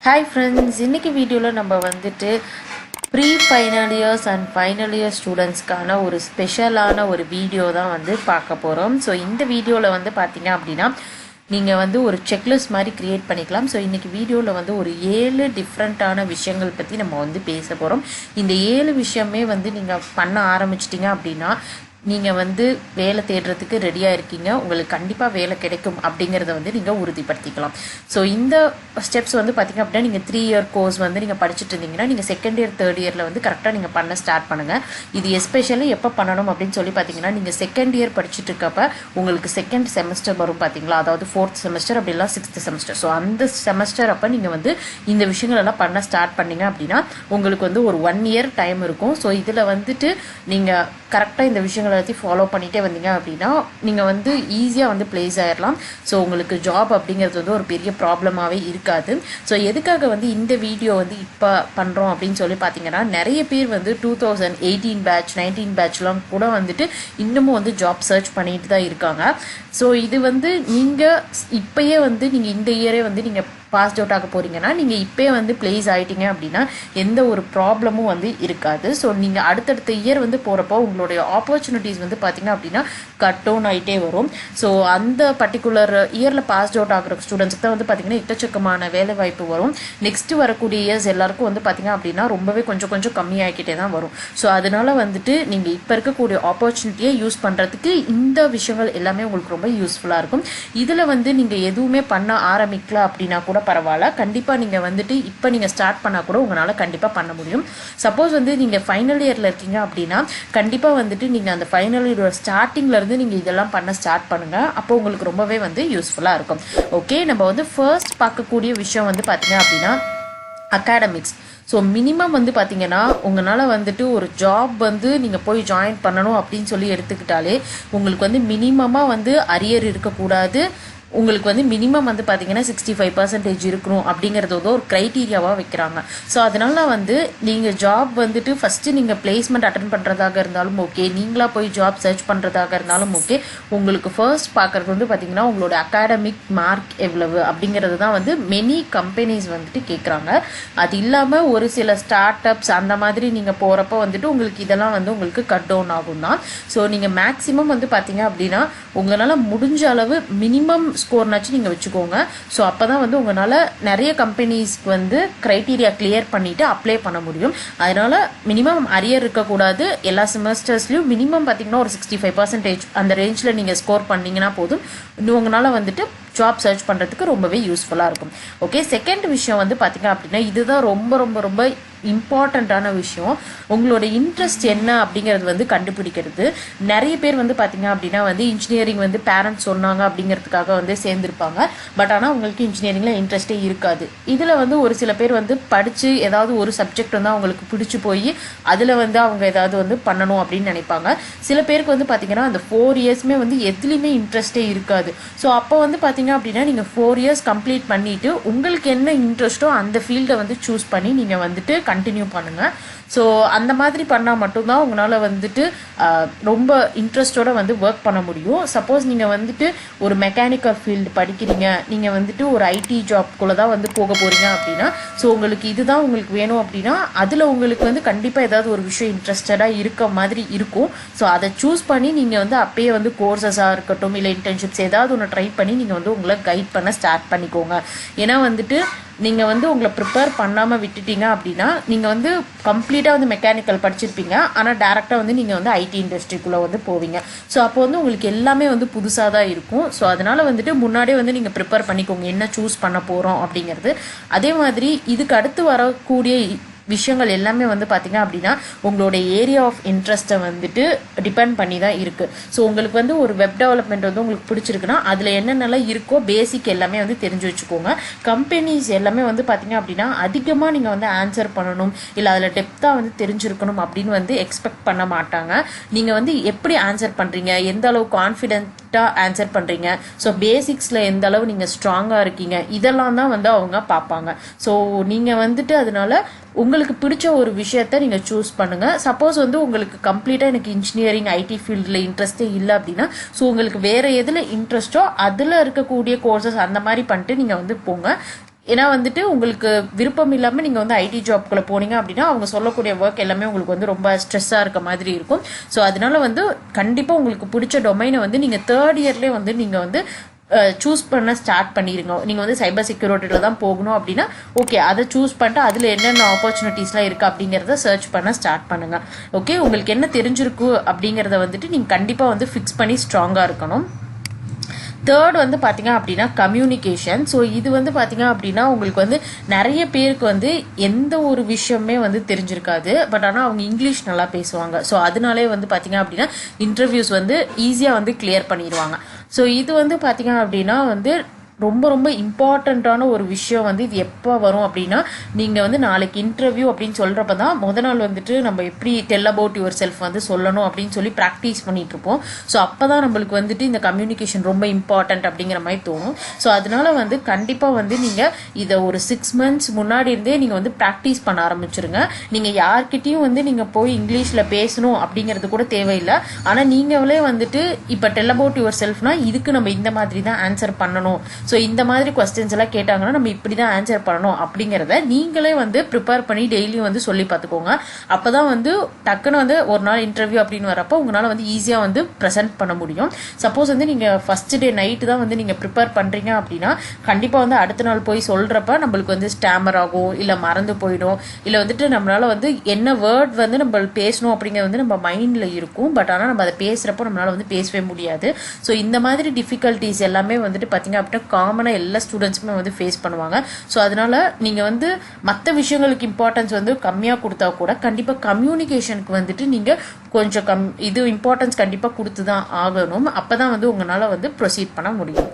Hi friends, இன்றைக்கி வீடியோவில் நம்ம வந்துட்டு pre final years and final year ஸ்டூடெண்ட்ஸ்க்கான ஒரு ஸ்பெஷலான ஒரு வீடியோ தான் வந்து பார்க்க போகிறோம். ஸோ இந்த வீடியோவில் வந்து பார்த்திங்க அப்படின்னா நீங்கள் வந்து ஒரு செக்லிஸ்ட் மாதிரி க்ரியேட் பண்ணிக்கலாம். ஸோ இன்றைக்கி வீடியோவில் வந்து ஒரு 7 டிஃப்ரெண்ட்டான விஷயங்கள் பற்றி நம்ம வந்து பேச போகிறோம். இந்த 7 விஷயமே வந்து நீங்கள் பண்ண ஆரம்பிச்சிட்டிங்க அப்படின்னா நீங்கள் வந்து வேலை தேடுறதுக்கு ரெடியாக இருக்கீங்க, உங்களுக்கு கண்டிப்பாக வேலை கிடைக்கும் அப்படிங்கிறத வந்து நீங்கள் உறுதிப்படுத்திக்கலாம். ஸோ இந்த ஸ்டெப்ஸ் வந்து பார்த்திங்க அப்படின்னா நீங்கள் 3 இயர் கோர்ஸ் வந்து நீங்கள் படிச்சுட்டு இருந்தீங்கன்னா நீங்கள் செகண்ட் இயர் தேர்ட் இயரில் வந்து கரெக்டாக நீங்கள் பண்ண ஸ்டார்ட் பண்ணுங்கள். இது எஸ்பெஷலி எப்போ பண்ணணும் அப்படின்னு சொல்லி பார்த்தீங்கன்னா நீங்கள் செகண்ட் இயர் படிச்சுட்டு இருக்கப்போ உங்களுக்கு செகண்ட் செமஸ்டர் வரும் பார்த்தீங்களா, அதாவது 4th செமஸ்டர் அப்படிலாம் 6th செமஸ்டர். ஸோ அந்த செமஸ்டர் அப்போ நீங்கள் வந்து இந்த விஷயங்கள் எல்லாம் பண்ண ஸ்டார்ட் பண்ணீங்க அப்படின்னா உங்களுக்கு வந்து ஒரு 1 இயர் டைம் இருக்கும். ஸோ இதில் வந்துட்டு நீங்கள் கரெக்டாக இந்த விஷயங்களை எல்லாத்தையும் ஃபாலோ பண்ணிகிட்டே வந்தீங்க அப்படின்னா நீங்கள் வந்து ஈஸியாக வந்து பிளேஸ் ஆகிடலாம். ஸோ உங்களுக்கு ஜாப் அப்படிங்கிறது வந்து ஒரு பெரிய ப்ராப்ளமாகவே இருக்காது. ஸோ எதுக்காக வந்து இந்த வீடியோ வந்து இப்போ பண்ணுறோம் அப்படின்னு சொல்லி பார்த்தீங்கன்னா நிறைய பேர் வந்து 2018 பேட்ச் 19 பேட்ச்லாம் கூட வந்துட்டு இன்னமும் வந்து ஜாப் சர்ச் பண்ணிட்டு தான் இருக்காங்க. ஸோ இது வந்து நீங்கள் இப்போயே வந்து நீங்கள் இந்த இயரே வந்து நீங்கள் பாஸ்ட் அவுட் ஆக போகிறீங்கன்னா நீங்கள் இப்போயே வந்து பிளேஸ் ஆகிட்டீங்க அப்படின்னா எந்த ஒரு ப்ராப்ளமும் வந்து இருக்காது. ஸோ நீங்கள் அடுத்தடுத்த இயர் வந்து போகிறப்போ உங்களுடைய ஆப்பர்ச்சுனிட்டிஸ் வந்து பார்த்திங்க அப்படின்னா கட் டவுன் ஆகிட்டே வரும். ஸோ அந்த பர்டிகுலர் இயரில் பாஸ்ட் அவுட் ஆகிற ஸ்டூடெண்ட்ஸ்க்கு தான் வந்து பார்த்திங்கன்னா எக்கச்சக்கமான வேலை வாய்ப்பு வரும். நெக்ஸ்ட்டு வரக்கூடிய இயர்ஸ் எல்லாருக்கும் வந்து பார்த்திங்க அப்படின்னா ரொம்பவே கொஞ்சம் கம்மியாகிக்கிட்டே தான் வரும். ஸோ அதனால் வந்துட்டு நீங்கள் இப்போ இருக்கக்கூடிய ஆப்பர்ச்சுனிட்டியை யூஸ் பண்ணுறதுக்கு இந்த விஷயங்கள் எல்லாமே உங்களுக்கு ரொம்ப யூஸ்ஃபுல்லாக இருக்கும். இதில் வந்து நீங்கள் எதுவுமே பண்ண ஆரம்பிக்கல அப்படின்னா கூட பரவாயில்ல, கண்டிப்பாக நீங்கள் வந்துட்டு இப்போ நீங்கள் ஸ்டார்ட் பண்ணால் கூட உங்களால் கண்டிப்பாக பண்ண முடியும். சப்போஸ் வந்து நீங்கள் ஃபைனல் இயரில் இருக்கீங்க அப்படின்னா கண்டிப்பாக வந்துட்டு நீங்கள் அந்த ஃபைனல் இயரோட ஸ்டார்டிங்லேருந்து நீங்கள் இதெல்லாம் பண்ண ஸ்டார்ட் பண்ணுங்கள். அப்போ உங்களுக்கு ரொம்பவே வந்து யூஸ்ஃபுல்லாக இருக்கும். ஓகே, நம்ம வந்து ஃபர்ஸ்ட் பார்க்கக்கூடிய விஷயம் வந்து பார்த்தீங்க அப்படின்னா அகாடமிக்ஸ். ஸோ மினிமம் வந்து பார்த்தீங்கன்னா உங்களால் வந்துட்டு ஒரு ஜாப் வந்து நீங்கள் போய் ஜாயின் பண்ணணும் அப்படின்னு சொல்லி எடுத்துக்கிட்டாலே உங்களுக்கு வந்து மினிமமாக வந்து அரியர் இருக்கக்கூடாது. உங்களுக்கு வந்து மினிமம் வந்து பார்த்தீங்கன்னா 65% இருக்கணும் அப்படிங்கிறது வந்து ஒரு க்ரைட்டீரியாவாக வைக்கிறாங்க. ஸோ அதனால வந்து நீங்கள் ஜாப் வந்துட்டு ஃபஸ்ட்டு நீங்கள் பிளேஸ்மெண்ட் அட்டன் பண்ணுறதாக இருந்தாலும் ஓகே, நீங்களாக போய் ஜாப் சர்ச் பண்ணுறதாக இருந்தாலும் ஓகே, உங்களுக்கு ஃபர்ஸ்ட் பார்க்குறது வந்து பார்த்தீங்கன்னா உங்களோட அகாடமிக் மார்க் எவ்வளவு அப்படிங்கிறது தான் வந்து மெனி கம்பெனிஸ் வந்துட்டு கேட்குறாங்க. அது இல்லாமல் ஒரு சில ஸ்டார்ட் அப்ஸ் அந்த மாதிரி நீங்கள் போகிறப்போ வந்துட்டு உங்களுக்கு இதெல்லாம் வந்து உங்களுக்கு கட் டவுன் ஆகும் தான். ஸோ நீங்கள் மேக்ஸிமம் வந்து பார்த்தீங்க அப்படின்னா உங்களால் முடிஞ்ச அளவு மினிமம் ஸ்கோர்னாச்சும் நீங்கள் வச்சுக்கோங்க. ஸோ அப்போ தான் வந்து உங்களால் நிறைய கம்பெனிஸ்க்கு வந்து க்ரைட்டீரியா கிளியர் பண்ணிவிட்டு அப்ளை பண்ண முடியும். அதனால் மினிமம் அரியர் இருக்கக்கூடாது. எல்லா செமஸ்டர்ஸ்லையும் மினிமம் பார்த்திங்கன்னா ஒரு 65% அந்த ரேஞ்சில் நீங்கள் ஸ்கோர் பண்ணிங்கன்னா போதும், உங்களால் வந்துட்டு ஜாப் சர்ச் பண்ணுறதுக்கு ரொம்பவே யூஸ்ஃபுல்லாக இருக்கும். ஓகே, செகண்ட் விஷயம் வந்து பார்த்திங்க அப்படின்னா இதுதான் ரொம்ப ரொம்ப ரொம்ப இம்பார்ட்டண்ட்டான விஷயம். உங்களோட இன்ட்ரெஸ்ட் என்ன அப்படிங்கிறது வந்து கண்டுபிடிக்கிறது. நிறைய பேர் வந்து பார்த்திங்க அப்படின்னா வந்து இன்ஜினியரிங் வந்து பேரண்ட்ஸ் சொன்னாங்க அப்படிங்கிறதுக்காக வந்து சேர்ந்துருப்பாங்க. பட் ஆனால் உங்களுக்கு இன்ஜினியரிங்கில் இன்ட்ரெஸ்ட்டே இருக்காது. இதில் வந்து ஒரு சில பேர் வந்து படித்து ஏதாவது ஒரு சப்ஜெக்ட் வந்து அவங்களுக்கு பிடிச்சி போய் அதில் வந்து அவங்க ஏதாவது வந்து பண்ணணும் அப்படின்னு நினைப்பாங்க. சில பேருக்கு வந்து பார்த்திங்கன்னா அந்த 4 இயர்ஸுமே வந்து எதுலேயுமே இன்ட்ரெஸ்ட்டே இருக்காது. ஸோ அப்போ வந்து பார்த்திங்க அப்படின்னா நீங்கள் 4 இயர்ஸ் கம்ப்ளீட் பண்ணிவிட்டு உங்களுக்கு என்ன இன்ட்ரெஸ்ட்டோ அந்த ஃபீல்டை வந்து சூஸ் பண்ணி நீங்கள் வந்துட்டு கண்டினியூ பண்ணுங்கள். ஸோ அந்த மாதிரி பண்ணால் மட்டும்தான் உங்களால் வந்துட்டு ரொம்ப இன்ட்ரெஸ்டோடு வந்து ஒர்க் பண்ண முடியும். சப்போஸ் நீங்கள் வந்துட்டு ஒரு மெக்கானிக்கல் ஃபீல்டு படிக்கிறீங்க, நீங்கள் வந்துட்டு ஒரு ஐடி ஜாப்குள்ளே தான் வந்து போக போகிறீங்க அப்படின்னா ஸோ உங்களுக்கு இதுதான் உங்களுக்கு வேணும் அப்படின்னா அதில் உங்களுக்கு வந்து கண்டிப்பாக ஏதாவது ஒரு விஷயம் இன்ட்ரெஸ்டடாக இருக்க மாதிரி இருக்கும். ஸோ அதை சூஸ் பண்ணி நீங்கள் வந்து அப்பயே வந்து கோர்சஸாக இருக்கட்டும் இல்லை இன்டர்ன்ஷிப்ஸ் ஏதாவது ஒன்று ட்ரை பண்ணி நீங்கள் வந்து உங்களை கைட் பண்ண ஸ்டார்ட் பண்ணிக்கோங்க. ஏன்னா வந்துட்டு நீங்கள் வந்து உங்களை ப்ரிப்பேர் பண்ணாமல் விட்டுட்டீங்க அப்படின்னா நீங்கள் வந்து கம்ப்ளீட்டாக வந்து மெக்கானிக்கல் படிச்சிருப்பீங்க, ஆனால் டேரெக்டாக வந்து நீங்கள் வந்து ஐடி இண்டஸ்ட்ரிக்குள்ளே வந்து போவீங்க. ஸோ அப்போ வந்து உங்களுக்கு எல்லாமே வந்து புதுசாக தான் இருக்கும். ஸோ அதனால் வந்துட்டு முன்னாடியே வந்து நீங்கள் ப்ரிப்பேர் பண்ணிக்கோங்க என்ன சூஸ் பண்ண போகிறோம் அப்படிங்கிறது. அதே மாதிரி இதுக்கு அடுத்து வரக்கூடிய விஷயங்கள் எல்லாமே வந்து பார்த்திங்க அப்படின்னா உங்களோட ஏரியா ஆஃப் இன்ட்ரெஸ்ட்டை வந்துட்டு டிபெண்ட் பண்ணி தான் இருக்குது. ஸோ உங்களுக்கு வந்து ஒரு வெப் டெவலப்மெண்ட் வந்து உங்களுக்கு பிடிச்சிருக்குன்னா அதில் என்னென்னலாம் இருக்கோ பேசிக் எல்லாமே வந்து தெரிஞ்சு வச்சுக்கோங்க. கம்பெனிஸ் எல்லாமே வந்து பார்த்திங்க அப்படின்னா அதிகமாக நீங்கள் வந்து ஆன்சர் பண்ணணும் இல்லை அதில் டெப்த்தாக வந்து தெரிஞ்சிருக்கணும் அப்படின்னு வந்து எக்ஸ்பெக்ட் பண்ண மாட்டாங்க. நீங்கள் வந்து எப்படி ஆன்சர் பண்ணுறீங்க, எந்த அளவு கான்ஃபிடென்ட்டாக ஆன்சர் பண்ணுறீங்க, ஸோ பேசிக்ஸில் எந்த அளவு நீங்கள் ஸ்ட்ராங்காக இருக்கீங்க, இதெல்லாம் தான் வந்து அவங்க பார்ப்பாங்க. ஸோ நீங்கள் வந்துட்டு அதனால உங்களுக்கு பிடிச்ச ஒரு விஷயத்த நீங்கள் சூஸ் பண்ணுங்கள். சப்போஸ் வந்து உங்களுக்கு கம்ப்ளீட்டாக எனக்கு இன்ஜினியரிங் ஐடி ஃபீல்டில் இன்ட்ரெஸ்ட்டே இல்லை அப்படின்னா ஸோ உங்களுக்கு வேறு எதில் இன்ட்ரெஸ்ட்டோ அதில் இருக்கக்கூடிய கோர்சஸ் அந்த மாதிரி பண்ணிட்டு நீங்கள் வந்து போங்க. ஏன்னா வந்துட்டு உங்களுக்கு விருப்பம் இல்லாமல் நீங்கள் வந்து ஐடி ஜாப்குள்ளே போனீங்க அப்படின்னா அவங்க சொல்லக்கூடிய ஒர்க் எல்லாமே உங்களுக்கு வந்து ரொம்ப ஸ்ட்ரெஸ்ஸாக இருக்க மாதிரி இருக்கும். ஸோ அதனால வந்து கண்டிப்பாக உங்களுக்கு பிடிச்ச டொமைனை வந்து நீங்கள் தேர்ட் இயர்லேயே வந்து நீங்கள் வந்து சூஸ் பண்ண ஸ்டார்ட் பண்ணிடுங்க. நீங்கள் வந்து சைபர் செக்யூரிட்டியில் தான் போகணும் அப்படின்னா ஓகே, அதை சூஸ் பண்ணிட்டு அதில் என்னென்ன ஆப்பர்ச்சுனிட்டிஸ்லாம் இருக்குது அப்படிங்கிறத சர்ச் பண்ண ஸ்டார்ட் பண்ணுங்கள். ஓகே, உங்களுக்கு என்ன தெரிஞ்சிருக்கு அப்படிங்கிறத வந்துட்டு நீங்கள் கண்டிப்பாக வந்து ஃபிக்ஸ் பண்ணி ஸ்ட்ராங்காக இருக்கணும். தேர்ட் வந்து பார்த்தீங்க அப்படின்னா கம்யூனிகேஷன். ஸோ இது வந்து பார்த்தீங்க அப்படின்னா உங்களுக்கு வந்து நிறைய பேருக்கு வந்து எந்த ஒரு விஷயமே வந்து தெரிஞ்சிருக்காது. பட் ஆனால் அவங்க இங்கிலீஷ் நல்லா பேசுவாங்க. ஸோ அதனாலே வந்து பார்த்தீங்க அப்படின்னா இன்டர்வியூஸ் வந்து ஈஸியாக வந்து கிளியர் பண்ணிடுவாங்க. ஸோ இது வந்து பார்த்தீங்க அப்படின்னா வந்து ரொம்ப ரொம்ப இம்பார்ட்டண்ட்டான ஒரு விஷயம் வந்து இது எப்போ வரும் அப்படின்னா நீங்கள் வந்து நாளைக்கு இன்டர்வியூ அப்படின்னு சொல்கிறப்ப தான் முத நாள் வந்துட்டு நம்ம எப்படி டெல் அபவுட் யுவர் செல்ஃப் வந்து சொல்லணும் அப்படின்னு சொல்லி ப்ராக்டிஸ் பண்ணிகிட்ருப்போம். ஸோ அப்போ தான் நம்மளுக்கு வந்துட்டு இந்த கம்யூனிகேஷன் ரொம்ப இம்பார்ட்டண்ட் அப்படிங்கிற மாதிரி தோணும். ஸோ அதனால வந்து கண்டிப்பாக வந்து நீங்கள் இதை ஒரு 6 months முன்னாடி இருந்தே நீங்கள் வந்து ப்ராக்டிஸ் பண்ண ஆரம்பிச்சிருங்க. நீங்கள் யார்கிட்டையும் வந்து நீங்கள் போய் இங்கிலீஷில் பேசணும் அப்படிங்கிறது கூட தேவையில்லை. ஆனால் நீங்களே வந்துட்டு இப்போ டெல் அபவுட் யுவர் செல்ஃப்னா இதுக்கு நம்ம இந்த மாதிரி தான் ஆன்சர் பண்ணணும். ஸோ இந்த மாதிரி கொஸ்டின்ஸ் எல்லாம் கேட்டாங்கன்னா நம்ம இப்படி தான் ஆன்சர் பண்ணணும் அப்படிங்கிறத நீங்களே வந்து ப்ரிப்பேர் பண்ணி டெய்லியும் வந்து சொல்லி பார்த்துக்கோங்க. அப்போ தான் வந்து டக்குன்னு வந்து ஒரு நாள் இன்டர்வியூ அப்படின்னு வரப்போ உங்களால் வந்து ஈஸியாக வந்து ப்ரெசென்ட் பண்ண முடியும். சப்போஸ் வந்து நீங்கள் ஃபர்ஸ்ட் டே நைட்டு தான் வந்து நீங்கள் ப்ரிப்பேர் பண்ணுறீங்க அப்படின்னா கண்டிப்பாக வந்து அடுத்த நாள் போய் சொல்கிறப்ப நம்மளுக்கு வந்து ஸ்டாமர் ஆகும், இல்லை மறந்து போயிடும், இல்லை வந்துட்டு நம்மளால் வந்து என்ன வேர்ட் வந்து நம்ம பேசணும் அப்படிங்கிறது வந்து நம்ம மைண்டில் இருக்கும். பட் ஆனால் நம்ம அதை பேசுகிறப்போ நம்மளால் வந்து பேசவே முடியாது. ஸோ இந்த மாதிரி டிஃபிகல்ட்டிஸ் எல்லாமே வந்துட்டு பார்த்தீங்க அப்படின்னா காமனாக எல்லா ஸ்டூடெண்ட்ஸுமே வந்து ஃபேஸ் பண்ணுவாங்க. ஸோ அதனால நீங்கள் வந்து மற்ற விஷயங்களுக்கு இம்பார்ட்டன்ஸ் வந்து கம்மியாக கொடுத்தா கூட கண்டிப்பாக கம்யூனிகேஷனுக்கு வந்துட்டு நீங்கள் கொஞ்சம் இது இம்பார்ட்டன்ஸ் கண்டிப்பாக கொடுத்து தான் ஆகணும். அப்போ தான் வந்து உங்களால் வந்து ப்ரொசீட் பண்ண முடியும்.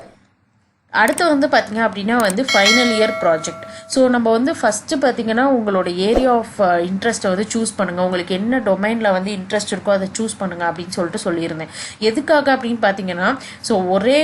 அடுத்து வந்து பார்த்தீங்க அப்படின்னா வந்து ஃபைனல் இயர் ப்ராஜெக்ட். ஸோ நம்ம வந்து ஃபஸ்ட்டு பார்த்தீங்கன்னா உங்களோட ஏரியா ஆஃப் இன்ட்ரெஸ்ட்டை வந்து சூஸ் பண்ணுங்கள். உங்களுக்கு என்ன டொமைனில் வந்து இன்ட்ரெஸ்ட் இருக்கோ அதை சூஸ் பண்ணுங்கள் அப்படின்னு சொல்லிட்டு சொல்லியிருந்தேன். எதுக்காக அப்படின்னு பார்த்தீங்கன்னா ஸோ ஒரே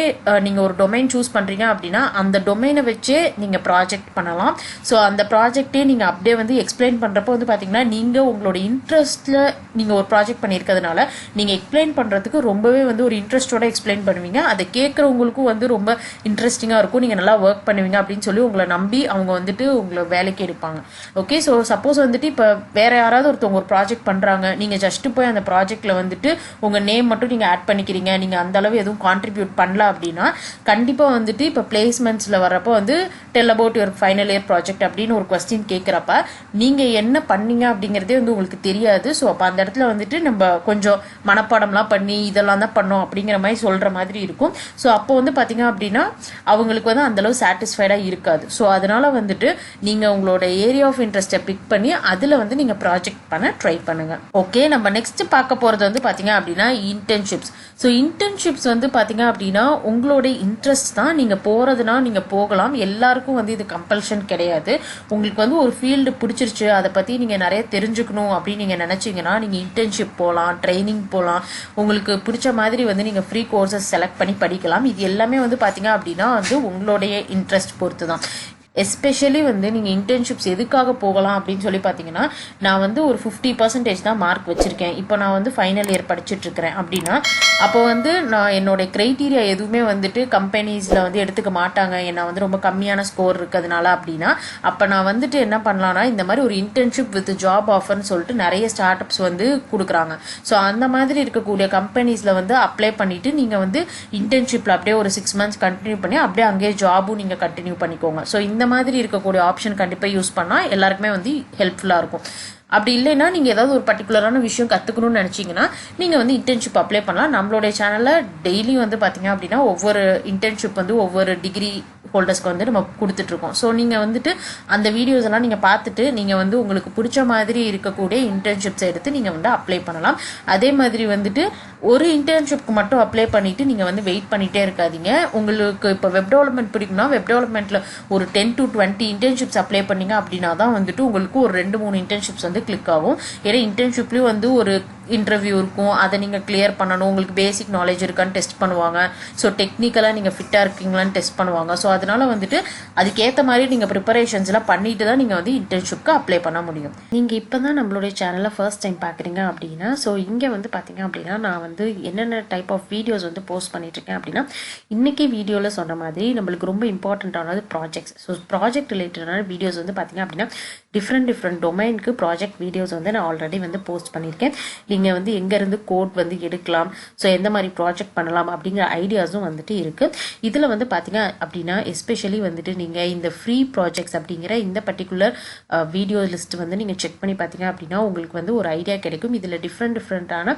நீங்கள் ஒரு டொமைன் சூஸ் பண்ணுறீங்க அப்படின்னா அந்த டொமைனை வச்சே நீங்கள் ப்ராஜெக்ட் பண்ணலாம். ஸோ அந்த ப்ராஜெக்டே நீங்கள் அப்படியே வந்து எக்ஸ்பிளைன் பண்ணுறப்போ வந்து பார்த்தீங்கன்னா நீங்கள் உங்களோட இன்ட்ரெஸ்ட்டில் நீங்கள் ஒரு ப்ராஜெக்ட் பண்ணியிருக்கிறதுனால நீங்கள் எக்ஸ்பிளைன் பண்ணுறதுக்கு ரொம்பவே வந்து ஒரு இன்ட்ரெஸ்ட்டோட எக்ஸ்பிளைன் பண்ணுவீங்க. அதை கேட்குறவங்களுக்கும் வந்து ரொம்ப இன்ட்ரெஸ்டிங்காக இருக்கும். நீங்கள் நல்லா ஒர்க் பண்ணுவீங்க அப்படின்னு சொல்லி உங்களை நம்பி அவங்க வந்துட்டு உங்களை வேலைக்கு எடுப்பாங்க. ஓகே, ஸோ சப்போஸ் வந்துட்டு இப்போ வேற யாராவது ஒருத்தவங்க ஒரு ப்ராஜெக்ட் பண்ணுறாங்க, நீங்கள் ஜஸ்ட்டு போய் அந்த ப்ராஜெக்டில் வந்துட்டு உங்கள் நேம் மட்டும் நீங்கள் ஆட் பண்ணிக்கிறீங்க, நீங்கள் அந்த அளவு எதுவும் கான்ட்ரிபியூட் பண்ணல அப்படின்னா கண்டிப்பாக வந்துட்டு இப்போ பிளேஸ்மெண்ட்ஸில் வரப்போ வந்து tell about your final year project அப்படின்னு ஒரு கொஸ்டின் கேட்குறப்ப நீங்கள் என்ன பண்ணீங்க அப்படிங்கிறதே வந்து உங்களுக்கு தெரியாது. ஸோ அப்போ அந்த இடத்துல வந்துட்டு நம்ம கொஞ்சம் மனப்பாடம்லாம் பண்ணி இதெல்லாம் தான் பண்ணோம் அப்படிங்கிற மாதிரி சொல்கிற மாதிரி இருக்கும். ஸோ அப்போ வந்து பார்த்தீங்க அப்படின்னா அவங்களுக்கு வந்து அந்தளவு சாட்டிஸ்ஃபைடாக இருக்காது. ஸோ அதனால வந்துட்டு நீங்கள் உங்களோட ஏரியா ஆஃப் இன்ட்ரெஸ்ட்டை பிக் பண்ணி அதில் வந்து நீங்கள் ப்ராஜெக்ட் பண்ண ட்ரை பண்ணுங்க. ஓகே, நம்ம நெக்ஸ்ட் பார்க்க போகிறது வந்து பார்த்தீங்க அப்படின்னா இன்டர்ன்ஷிப்ஸ். ஸோ இன்டர்ன்ஷிப்ஸ் வந்து பார்த்தீங்க அப்படின்னா உங்களோட இன்ட்ரெஸ்ட் தான். நீங்கள் போகிறதுனா நீங்கள் போகலாம். எல்லாருக்கும் வந்து இது கம்பல்ஷன் கிடையாது. உங்களுக்கு வந்து ஒரு ஃபீல்டு பிடிச்சிருச்சு, அதை பற்றி நீங்கள் நிறைய தெரிஞ்சுக்கணும் அப்படின்னு நீங்கள் நினச்சிங்கன்னா நீங்கள் இன்டர்ன்ஷிப் போகலாம், ட்ரைனிங் போகலாம். உங்களுக்கு பிடிச்ச மாதிரி வந்து நீங்கள் ஃப்ரீ கோர்சஸ் செலக்ட் பண்ணி படிக்கலாம். இது எல்லாமே வந்து பார்த்தீங்க அப்படின்னா வந்து உங்களுடைய இன்ட்ரெஸ்ட் பொறுத்து தான். எஸ்பெஷலி வந்து நீங்கள் இன்டர்ன்ஷிப்ஸ் எதுக்காக போகலாம் அப்படின்னு சொல்லி பார்த்தீங்கன்னா நான் வந்து ஒரு 50% தான் மார்க் வச்சுருக்கேன். இப்போ நான் வந்து ஃபைனல் இயர் படிச்சுட்ருக்கிறேன் அப்படின்னா அப்போ வந்து நான் என்னோட க்ரைட்டீரியா எதுவுமே வந்துட்டு கம்பெனிஸில் வந்து எடுத்துக்க மாட்டாங்க, ஏன்னா வந்து ரொம்ப கம்மியான ஸ்கோர் இருக்கிறதுனால அப்படின்னா அப்போ நான் வந்துட்டு என்ன பண்ணலான்னா இந்த மாதிரி ஒரு இன்டர்ன்ஷிப் வித் ஜாப் ஆஃபர்னு சொல்லிட்டு நிறைய ஸ்டார்ட் அப்ஸ் வந்து கொடுக்குறாங்க. ஸோ அந்த மாதிரி இருக்கக்கூடிய கம்பெனிஸில் வந்து அப்ளை பண்ணிவிட்டு நீங்கள் வந்து இன்டர்ன்ஷிப்பில் அப்படியே ஒரு 6 months கண்டினியூ பண்ணி அப்படியே அங்கேயே ஜாபும் நீங்கள் கண்டினியூ பண்ணிக்கோங்க. ஸோ இந்த மாதிரி இருக்கக்கூடிய ஆப்ஷன் கண்டிப்பாக யூஸ் பண்ணால் எல்லாருக்குமே வந்து ஹெல்ப்ஃபுல்லாக இருக்கும். அப்படி இல்லைன்னா நீங்கள் ஏதாவது ஒரு பர்டிகுலரான விஷயம் கற்றுக்கணும்னு நினச்சிங்கன்னா நீங்கள் வந்து இன்டர்ன்ஷிப் அப்ளை பண்ணலாம். நம்மளுடைய சேனலில் டெய்லி வந்து பார்த்தீங்க அப்படின்னா ஒவ்வொரு இன்டர்ன்ஷிப் வந்து ஒவ்வொரு டிகிரி ஹோல்டர்ஸ்க்கு வந்து நம்ம கொடுத்துட்ருக்கோம். ஸோ நீங்கள் வந்துட்டு அந்த வீடியோஸ் எல்லாம் நீங்கள் பார்த்துட்டு நீங்கள் வந்து உங்களுக்கு பிடிச்ச மாதிரி இருக்கக்கூடிய இன்டர்ன்ஷிப்ஸ் எடுத்து நீங்கள் வந்து அப்ளை பண்ணலாம். அதே மாதிரி வந்துட்டு ஒரு இன்டர்ன்ஷிப்க்கு மட்டும் அப்ளை பண்ணிவிட்டு நீங்கள் வந்து வெயிட் பண்ணிகிட்டே இருக்காதீங்க. உங்களுக்கு இப்போ வெப் டெவலப்மெண்ட் பிடிக்கும்னா வெப் டெவலப்மெண்ட்டில் ஒரு 10 to 20 இன்டர்ன்ஷிப்ஸ் அப்ளை பண்ணிங்க அப்படின்னா தான் வந்துட்டு உங்களுக்கு ஒரு 2-3 இன்டர்ன்ஷிப்ஸ் வந்து வந்து கிளிக் ஆகும். ஏன்னா இன்டர்ன்ஷிப்லேயும் வந்து ஒரு இன்டர்வியூ இருக்கும், அதை நீங்கள் கிளியர் பண்ணணும். உங்களுக்கு பேசிக் நாலேஜ் இருக்கான்னு டெஸ்ட் பண்ணுவாங்க. ஸோ டெக்னிக்கலாக நீங்கள் ஃபிட்டாக இருக்கீங்களான்னு டெஸ்ட் பண்ணுவாங்க. ஸோ அதனால வந்துட்டு அதுக்கேற்ற மாதிரி நீங்கள் ப்ரிப்பரேஷன்ஸ்லாம் பண்ணிட்டு தான் நீங்கள் வந்து இன்டர்ன்ஷிப்க்கு அப்ளை பண்ண முடியும். நீங்கள் இப்போ தான் நம்மளுடைய சேனலை ஃபர்ஸ்ட் டைம் பார்க்குறீங்க அப்படின்னா, ஸோ இங்கே வந்து பார்த்தீங்க அப்படின்னா நான் வந்து என்னென்ன டைப் ஆஃப் வீடியோஸ் வந்து போஸ்ட் பண்ணிட்டுருக்கேன் அப்படின்னா, இன்றைக்கி வீடியோவில் சொன்ன மாதிரி நம்மளுக்கு ரொம்ப இம்பார்ட்டண்ட்டானது ப்ராஜெக்ட்ஸ். ஸோ ப்ராஜெக்ட் ரிலேட்டடான வீடியோஸ் வந்து பார்த்தீங்க அப்படின்னா டிஃப்ரெண்ட் டொமைனுக்கு ப்ராஜெக்ட் வீடியோஸ் வந்து நான் ஆல்ரெடி வந்து போஸ்ட் பண்ணியிருக்கேன். நீங்கள் வந்து எங்கேருந்து கோட் வந்து எடுக்கலாம், ஸோ எந்த மாதிரி ப்ராஜெக்ட் பண்ணலாம் அப்படிங்கிற ஐடியாஸும் வந்துட்டு இருக்குது. இதில் வந்து பார்த்தீங்க அப்படின்னா எஸ்பெஷலி வந்துட்டு நீங்கள் இந்த ஃப்ரீ ப்ராஜெக்ட்ஸ் அப்படிங்கிற இந்த பர்டிகுலர் வீடியோ லிஸ்ட் வந்து நீங்கள் செக் பண்ணி பார்த்தீங்க அப்படின்னா உங்களுக்கு வந்து ஒரு ஐடியா கிடைக்கும். இதில் டிஃப்ரெண்ட்டான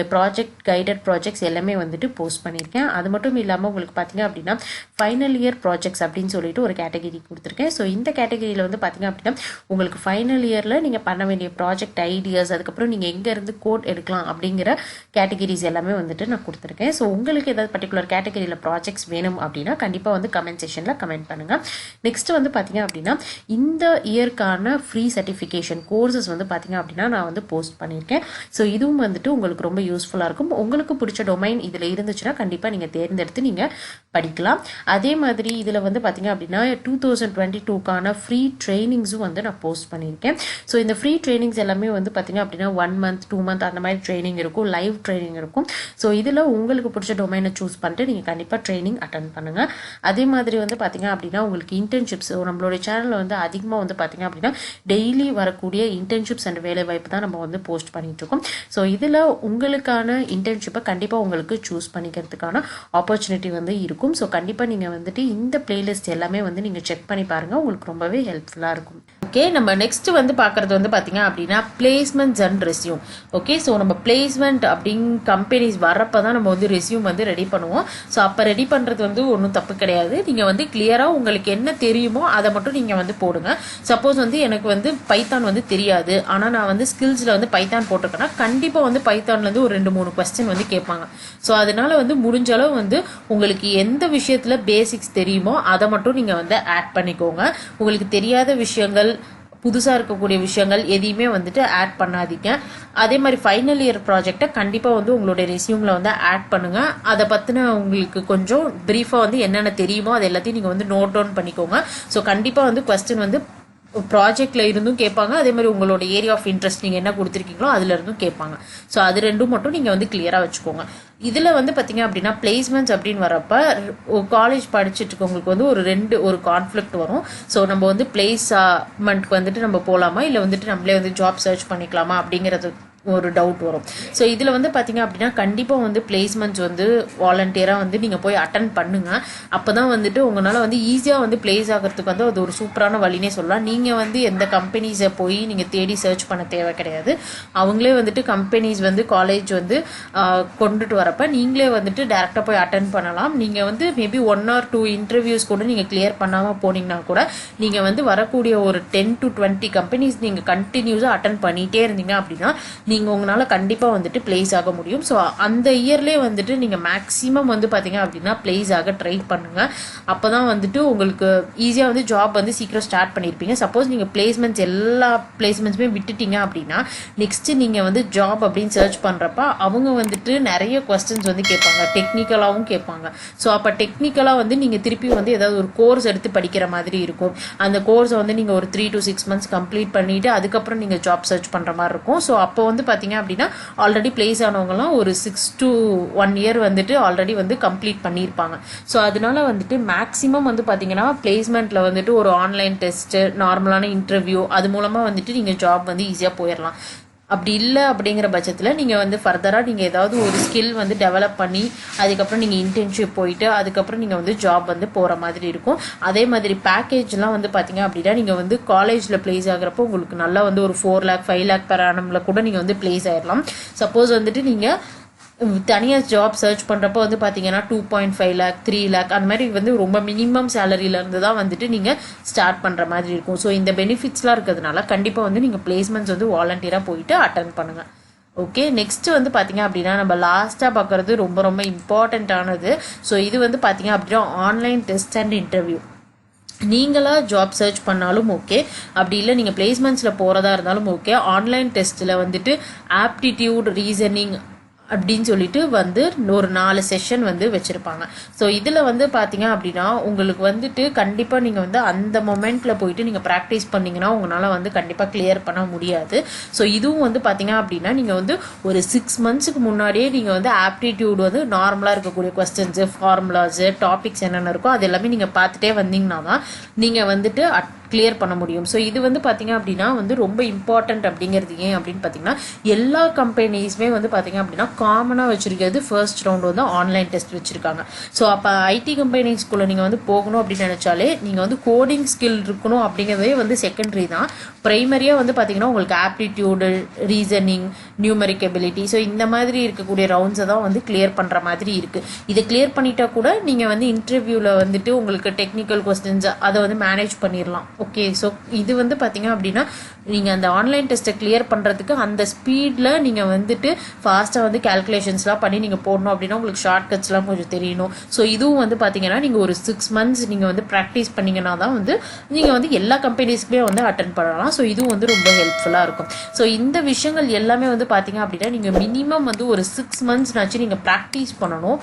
ப்ராஜெக்ட் கைடட் ப்ராஜெக்ட்ஸ் எல்லாமே வந்துட்டு போஸ்ட் பண்ணியிருக்கேன். அது மட்டும் இல்லாமல் உங்களுக்கு பார்த்தீங்க அப்படின்னா ஃபைனல் இயர் ப்ராஜெக்ட்ஸ் அப்படின்னு சொல்லிட்டு ஒரு கேட்டகரி கொடுத்துருக்கேன். ஸோ இந்த கேட்டகரியில் வந்து பார்த்தீங்க அப்படின்னா உங்களுக்கு ஃபைனல் இயரில் நீங்கள் பண்ண வேண்டிய ப்ராஜெக்ட் ஐடியாஸ், அதுக்கப்புறம் நீங்கள் எங்கேருந்து கோட் எடுக்கலாம் அப்படிங்கிற கேட்டகரிஸ் எல்லாமே வந்துட்டு நான் கொடுத்துருக்கேன். ஸோ உங்களுக்கு ஏதாவது பர்டிகுலர் கேட்டகரியில் ப்ராஜெக்ட்ஸ் வேணும் அப்படின்னா கண்டிப்பாக வந்து கமெண்ட் செக்ஷனில் கமெண்ட் பண்ணுங்கள். நெக்ஸ்ட் வந்து பார்த்தீங்க அப்படின்னா இந்த இயர்க்கான ஃப்ரீ சர்டிஃபிகேஷன் கோர்சஸ் வந்து பார்த்தீங்க அப்படின்னா நான் வந்து போஸ்ட் பண்ணியிருக்கேன். ஸோ இதுவும் வந்துட்டு உங்களுக்கு ரொம்ப யூஸ்ஃபுல்லாக இருக்கும். உங்களுக்கு பிடிச்ச டொமைன் இதில் இருந்துச்சுன்னா கண்டிப்பாக நீங்கள் தேர்ந்தெடுத்து நீங்கள் படிக்கலாம். அதே மாதிரி இதில் வந்து பார்த்தீங்க அப்படின்னா 2022க்கான ஃப்ரீ ட்ரைனிங்ஸும் வந்து நான் போஸ்ட் பண்ணியிருக்கேன். ஸோ இந்த ஃப்ரீ ட்ரைனிங்ஸ் எல்லாமே வந்து பார்த்தீங்க அப்படின்னா 1 month 2 month அந்த மாதிரி ட்ரைனிங் இருக்கும், லைவ் ட்ரைனிங் இருக்கும். ஸோ இதில் உங்களுக்கு பிடிச்ச டொமைனை சூஸ் பண்ணிட்டு நீங்கள் கண்டிப்பாக ட்ரைனிங் அட்டன் பண்ணுங்கள். அதே மாதிரி வந்து பார்த்தீங்க அப்படின்னா உங்களுக்கு இன்டர்ன்ஷிப்ஸ் நம்மளோட சேனலில் வந்து அதிகமாக வந்து பார்த்தீங்க அப்படின்னா டெய்லி வரக்கூடிய இன்டர்ன்ஷிப்ஸ் அண்ட் வேலை வாய்ப்பு தான் நம்ம வந்து போஸ்ட் பண்ணிட்டு இருக்கோம். ஸோ இதில் உங்களுக்கான இன்டர்ன்ஷிப்பை கண்டிப்பாக உங்களுக்கு சூஸ் பண்ணிக்கிறதுக்கான ஆப்பர்ச்சுனிட்டி வந்து இருக்கும். ஸோ கண்டிப்பாக நீங்கள் வந்துட்டு இந்த பிளேலிஸ்ட் எல்லாமே வந்து நீங்கள் செக் பண்ணி பாருங்கள், உங்களுக்கு ரொம்பவே ஹெல்ப்ஃபுல்லாக இருக்கும். ஓகே, நம்ம நெக்ஸ்ட் வந்து பார்க்குறது வந்து பார்த்தீங்க அப்படின்னா placements and resume. Okay, so நம்ம பிளேஸ்மெண்ட் அப்படிங்க கம்பெனிஸ் வரப்போ தான் நம்ம வந்து ரெஸ்யூம் வந்து ரெடி பண்ணுவோம். ஸோ அப்போ ரெடி பண்ணுறது வந்து ஒன்றும் தப்பு கிடையாது. நீங்கள் வந்து கிளியராக உங்களுக்கு என்ன தெரியுமோ அதை மட்டும் நீங்கள் வந்து போடுங்க. சப்போஸ் வந்து எனக்கு வந்து பைத்தான் வந்து தெரியாது, ஆனால் நான் வந்து ஸ்கில்ஸில் வந்து பைத்தான் போட்டிருக்கேன்னா கண்டிப்பாக வந்து பைத்தான்லேருந்து ஒரு 2-3 கொஸ்டின் வந்து கேட்பாங்க. ஸோ அதனால வந்து முடிஞ்ச அளவு வந்து உங்களுக்கு எந்த விஷயத்தில் பேசிக்ஸ் தெரியுமோ அதை மட்டும் நீங்கள் வந்து ஆட் பண்ணிக்கோங்க. உங்களுக்கு தெரியாத விஷயங்கள், புதுசாக இருக்கக்கூடிய விஷயங்கள் எதையுமே வந்துட்டு ஆட் பண்ணாதீங்க. அதே மாதிரி ஃபைனல் இயர் ப்ராஜெக்டை கண்டிப்பாக வந்து உங்களுடைய ரெஸ்யூமில் வந்து ஆட் பண்ணுங்கள். அதை பற்றின உங்களுக்கு கொஞ்சம் ப்ரீஃபாக வந்து என்னென்ன தெரியுமோ அது எல்லாத்தையும் நீங்கள் வந்து நோட் டவுன் பண்ணிக்கோங்க. ஸோ கண்டிப்பாக வந்து கொஸ்டின் வந்து ப்ராஜெக்டில் இருந்தும் கேட்பாங்க, அதே மாதிரி உங்களோட ஏரியா ஆஃப் இன்ட்ரெஸ்ட் நீங்கள் என்ன கொடுத்துருக்கீங்களோ அதில் இருந்தும் கேட்பாங்க. ஸோ அது ரெண்டும் மட்டும் நீங்கள் வந்து கிளியராக வச்சுக்கோங்க. இதில் வந்து பார்த்தீங்க அப்படின்னா பிளேஸ்மெண்ட்ஸ் அப்படின்னு வரப்போ காலேஜ் படிச்சுட்டு இருக்கவங்களுக்கு வந்து ஒரு கான்ஃப்ளிக்ட் வரும். ஸோ நம்ம வந்து பிளேஸ்மெண்ட்க்கு வந்துட்டு நம்ம போகலாமா இல்லை வந்துட்டு நம்மளே வந்து ஜாப் சர்ச் பண்ணிக்கலாமா அப்படிங்கிறது ஒரு டவுட் வரும். ஸோ இதில் வந்து பார்த்தீங்க அப்படின்னா கண்டிப்பாக வந்து பிளேஸ்மெண்ட்ஸ் வந்து வாலண்டியராக வந்து நீங்கள் போய் அட்டன் பண்ணுங்கள். அப்போ தான் வந்துட்டு உங்களால் வந்து ஈஸியாக வந்து பிளேஸ் ஆகிறதுக்கு வந்து அது ஒரு சூப்பரான வழினே சொல்லலாம். நீங்கள் வந்து எந்த கம்பெனிஸை போய் நீங்கள் தேடி சர்ச் பண்ண தேவை கிடையாது. அவங்களே வந்துட்டு கம்பெனிஸ் வந்து காலேஜ் வந்து கொண்டுட்டு வரப்போ நீங்களே வந்துட்டு டேரெக்டாக போய் அட்டன் பண்ணலாம். நீங்கள் வந்து மேபி 1 or 2 இன்டர்வியூஸ் கூட நீங்கள் கிளியர் பண்ணாமல் போனீங்கன்னா கூட நீங்கள் வந்து வரக்கூடிய ஒரு 10 to 20 கம்பெனிஸ் நீங்கள் கண்டினியூஸாக அட்டன் பண்ணிகிட்டே இருந்தீங்க அப்படின்னா நீங்கள் உங்களால் கண்டிப்பாக வந்துட்டு பிளேஸ் ஆக முடியும். ஸோ அந்த இயர்லேயே வந்துட்டு நீங்கள் மேக்ஸிமம் வந்து பார்த்தீங்க அப்படின்னா பிளேஸ் ஆக ட்ரை பண்ணுங்கள். அப்போ தான் வந்துட்டு உங்களுக்கு ஈஸியாக வந்து ஜாப் வந்து சீக்கிரம் ஸ்டார்ட் பண்ணியிருப்பீங்க. சப்போஸ் நீங்கள் பிளேஸ்மெண்ட்ஸ் எல்லா பிளேஸ்மெண்ட்ஸுமே விட்டுட்டீங்க அப்படின்னா நெக்ஸ்ட்டு நீங்கள் வந்து ஜாப் அப்படின்னு சர்ச் பண்ணுறப்ப அவங்க வந்துட்டு நிறைய கொஸ்டின்ஸ் வந்து கேட்பாங்க, டெக்னிக்கலாகவும் கேட்பாங்க. ஸோ அப்போ டெக்னிக்கலாக வந்து நீங்கள் திருப்பி வந்து ஏதாவது ஒரு கோர்ஸ் எடுத்து படிக்கிற மாதிரி இருக்கும். அந்த கோர்ஸை வந்து நீங்கள் ஒரு 3 to 6 months கம்ப்ளீட் பண்ணிவிட்டு அதுக்கப்புறம் நீங்கள் ஜாப் சர்ச் பண்ணுற மாதிரி இருக்கும். ஸோ அப்போ வந்து பார்த்தீங்க அப்படின்னா ஆல்ரெடி பிளேஸ் ஆனவங்கலாம் ஒரு 6 to 1 year வந்துட்டு ஆல்ரெடி வந்து கம்ப்ளீட் பண்ணியிருப்பாங்க. ஸோ அதனால வந்துட்டு மேக்ஸிமம் வந்து பார்த்தீங்கன்னா பிளேஸ்மெண்ட்டில் வந்துட்டு ஒரு ஆன்லைன் டெஸ்ட்டு, நார்மலான இன்டர்வியூ, அது மூலமாக வந்துட்டு நீங்கள் ஜாப் வந்து ஈஸியாக போயிடலாம். அப்படி இல்லை அப்படிங்கிற பட்சத்தில் நீங்கள் வந்து ஃபர்தராக நீங்கள் ஏதாவது ஒரு ஸ்கில் வந்து டெவலப் பண்ணி அதுக்கப்புறம் நீங்கள் இன்டர்ன்ஷிப் போயிட்டு அதுக்கப்புறம் நீங்கள் வந்து ஜாப் வந்து போகிற மாதிரி இருக்கும். அதே மாதிரி பேக்கேஜ்லாம் வந்து பார்த்தீங்க அப்படின்னா நீங்கள் வந்து காலேஜில் பிளேஸ் ஆகிறப்போ உங்களுக்கு நல்லா வந்து ஒரு 4 lakh 5 lakh per annumல கூட நீங்கள் வந்து பிளேஸ் ஆகிடலாம். சப்போஸ் வந்துட்டு நீங்கள் தனியாக ஜாப் சர்ச் பண்ணுறப்போ வந்து பார்த்தீங்கன்னா 2.5 lakh 3 lakh அந்த மாதிரி வந்து ரொம்ப மினிமம் சேலரியிலேருந்து தான் வந்துட்டு நீங்கள் ஸ்டார்ட் பண்ணுற மாதிரி இருக்கும். ஸோ இந்த பெனிஃபிட்ஸ்லாம் இருக்கிறதுனால கண்டிப்பாக வந்து நீங்கள் பிளேஸ்மெண்ட்ஸ் வந்து வாலண்டியராக போயிட்டு அட்டன் பண்ணுங்கள். ஓகே, நெக்ஸ்ட்டு வந்து பார்த்தீங்க அப்படின்னா நம்ம லாஸ்ட்டாக பார்க்குறது ரொம்ப இம்பார்ட்டண்ட்டானது. ஸோ இது வந்து பார்த்தீங்க அப்படின்னா ஆன்லைன் டெஸ்ட் அண்ட் இன்டர்வியூ. நீங்களாக ஜாப் சர்ச் பண்ணாலும் ஓகே, அப்படி இல்லை நீங்கள் பிளேஸ்மெண்ட்ஸில் போகிறதா இருந்தாலும் ஓகே. ஆன்லைன் டெஸ்ட்டில் வந்துட்டு ஆப்டிடியூட், ரீசனிங் அப்படின்னு சொல்லிட்டு வந்து ஒரு 4 செஷன் வந்து வச்சுருப்பாங்க. ஸோ இதில் வந்து பார்த்தீங்க அப்படின்னா உங்களுக்கு வந்துட்டு கண்டிப்பாக நீங்கள் வந்து அந்த மொமெண்ட்டில் போயிட்டு நீங்கள் ப்ராக்டிஸ் பண்ணிங்கன்னா உங்களால் வந்து கண்டிப்பாக கிளியர் பண்ண முடியாது. ஸோ இதுவும் வந்து பார்த்தீங்க அப்படின்னா நீங்கள் வந்து ஒரு 6 மந்த்ஸுக்கு முன்னாடியே நீங்கள் வந்து ஆப்டிடியூட் வந்து நார்மலாக இருக்கக்கூடிய கொஸ்டின்ஸு, ஃபார்முலாஸு, டாபிக்ஸ் என்னென்ன இருக்கோ அது எல்லாமே நீங்கள் பார்த்துட்டே வந்தீங்கன்னா தான் நீங்கள் வந்துட்டு கிளியர் பண்ண முடியும். ஸோ இது வந்து பார்த்தீங்க அப்படின்னா வந்து ரொம்ப இம்பார்ட்டன்ட். அப்படிங்கிறது ஏன் அப்படின்னு பார்த்தீங்கன்னா எல்லா கம்பெனிஸுமே வந்து பார்த்தீங்க அப்படின்னா காமனாக வச்சுருக்கிறது ஃபர்ஸ்ட் ரவுண்ட் வந்து ஆன்லைன் டெஸ்ட் வச்சுருக்காங்க. ஸோ அப்போ ஐடி கம்பெனிஸ்குள்ளே நீங்கள் வந்து போகணும் அப்படின்னு நினச்சாலே நீங்கள் வந்து கோடிங் ஸ்கில் இருக்கணும் அப்படிங்கிறதே வந்து செகண்டரி தான். ப்ரைமரியாக வந்து பார்த்தீங்கன்னா உங்களுக்கு aptitude, reasoning, numeric ability, so இந்த மாதிரி இருக்கக்கூடிய ரவுண்ட்ஸை தான் வந்து கிளியர் பண்ணுற மாதிரி இருக்குது. இதை கிளியர் பண்ணிட்டா கூட நீங்கள் வந்து இன்டர்வியூவில் வந்துட்டு உங்களுக்கு டெக்னிக்கல் கொஸ்டின்ஸ் அதை வந்து மேனேஜ் பண்ணிடலாம். ஓகே, ஸோ இது வந்து பார்த்தீங்க அப்படின்னா நீங்கள் அந்த ஆன்லைன் டெஸ்ட்டை கிளியர் பண்ணுறதுக்கு அந்த ஸ்பீடில் நீங்கள் வந்துட்டு ஃபாஸ்ட்டாக வந்து கேல்குலேஷன்ஸ்லாம் பண்ணி நீங்கள் போடணும் அப்படின்னா உங்களுக்கு ஷார்ட்கட்ஸ்லாம் கொஞ்சம் தெரியணும். ஸோ இதுவும் வந்து பார்த்தீங்கன்னா நீங்கள் ஒரு 6 மந்த்ஸ் நீங்கள் வந்து ப்ராக்டிஸ் பண்ணிங்கன்னா தான் வந்து நீங்கள் வந்து எல்லா கம்பெனிஸ்க்குமே வந்து அட்டென்ட் பண்ணலாம். ஸோ இதுவும் வந்து ரொம்ப ஹெல்ப்ஃபுல்லாக இருக்கும். ஸோ இந்த விஷயங்கள் எல்லாமே வந்து பார்த்தீங்க அப்படின்னா நீங்கள் மினிமம் வந்து ஒரு 6 மந்த்ஸ்னாச்சும் நீங்கள் ப்ராக்டிஸ் பண்ணணும்.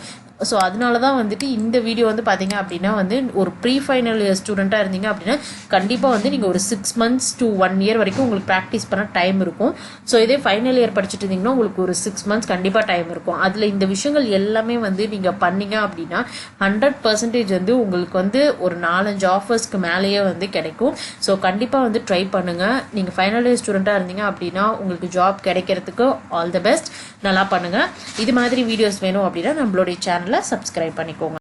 ஸோ அதனால தான் வந்துட்டு இந்த வீடியோ வந்து பார்த்தீங்க அப்படின்னா வந்து ஒரு ப்ரீ ஃபைனல் இயர் ஸ்டூடெண்ட்டாக இருந்தீங்க அப்படின்னா கண்டிப்பாக வந்து நீங்கள் ஒரு 6 மந்த்ஸ் to 1 இயர் வரைக்கும் உங்களுக்கு ப்ராக்டிஸ் பண்ண டைம் இருக்கும். ஸோ இதே ஃபைனல் இயர் படிச்சுட்டு இருந்தீங்கன்னா உங்களுக்கு ஒரு 6 மந்த்ஸ் கண்டிப்பாக டைம் இருக்கும். அதில் இந்த விஷயங்கள் எல்லாமே வந்து நீங்கள் பண்ணீங்க அப்படின்னா 100% வந்து உங்களுக்கு வந்து ஒரு 4-5 ஆஃபர்ஸ்க்கு மேலேயே வந்து கிடைக்கும். ஸோ கண்டிப்பாக வந்து ட்ரை பண்ணுங்கள். நீங்கள் ஃபைனல் இயர் ஸ்டூடெண்ட்டாக இருந்தீங்க அப்படின்னா உங்களுக்கு ஜாப் கிடைக்கிறதுக்கு ஆல் த பெஸ்ட். நல்லா பண்ணுங்கள். இது மாதிரி வீடியோஸ் வேணும் அப்படின்னா நம்மளுடைய சேனலை சப்ஸ்கிரைப் பண்ணிக்கோங்க.